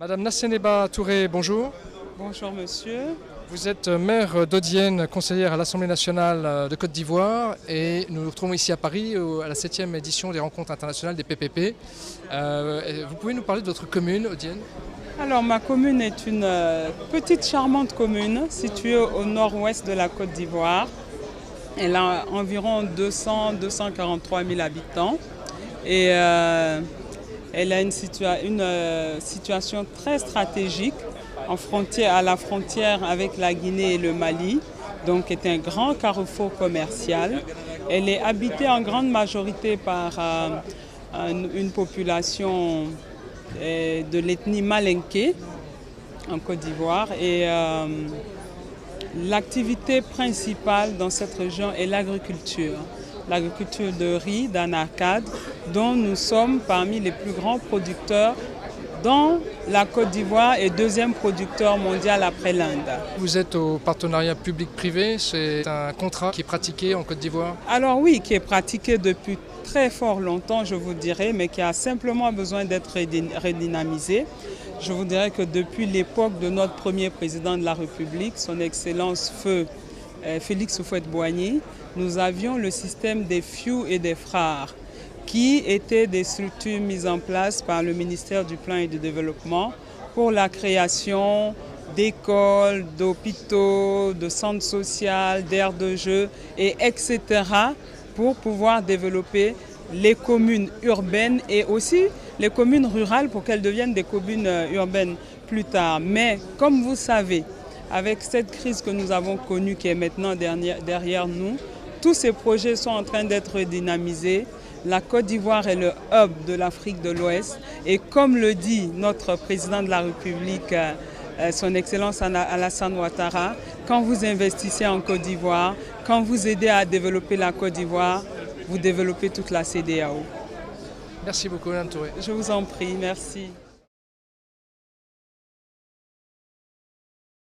Madame Nasseneba Touré, bonjour. Bonjour monsieur. Vous êtes maire d'Audienne, conseillère à l'Assemblée nationale de Côte d'Ivoire et nous nous retrouvons ici à Paris à la 7e édition des rencontres internationales des PPP. Vous pouvez nous parler de votre commune, Audienne? Alors ma commune est une petite charmante commune située au nord-ouest de la Côte d'Ivoire. Elle a environ 243 000 habitants et elle a une situation très stratégique à la frontière avec la Guinée et le Mali, donc est un grand carrefour commercial. Elle est habitée en grande majorité par une population de l'ethnie malinké en Côte d'Ivoire et l'activité principale dans cette région est l'agriculture de riz, d'anacade, dont nous sommes parmi les plus grands producteurs dans la Côte d'Ivoire et deuxième producteur mondial après l'Inde. Vous êtes au partenariat public-privé, c'est un contrat qui est pratiqué en Côte d'Ivoire? Alors oui, qui est pratiqué depuis très fort longtemps, je vous dirais, mais qui a simplement besoin d'être redynamisé. Je vous dirais que depuis l'époque de notre premier président de la République, son Excellence Feu Félix Houphouët-Boigny, nous avions le système des FIU et des FRAR, qui étaient des structures mises en place par le ministère du Plan et du Développement pour la création d'écoles, d'hôpitaux, de centres sociaux, d'aires de jeu, etc. pour pouvoir développer les communes urbaines et aussi les communes rurales pour qu'elles deviennent des communes urbaines plus tard. Mais comme vous savez, avec cette crise que nous avons connue qui est maintenant derrière nous, tous ces projets sont en train d'être dynamisés. La Côte d'Ivoire est le hub de l'Afrique de l'Ouest et comme le dit notre président de la République, son Excellence Alassane Ouattara, quand vous investissez en Côte d'Ivoire, quand vous aidez à développer la Côte d'Ivoire, vous développez toute la CEDEAO. Merci beaucoup, Madame Touré. Je vous en prie, merci.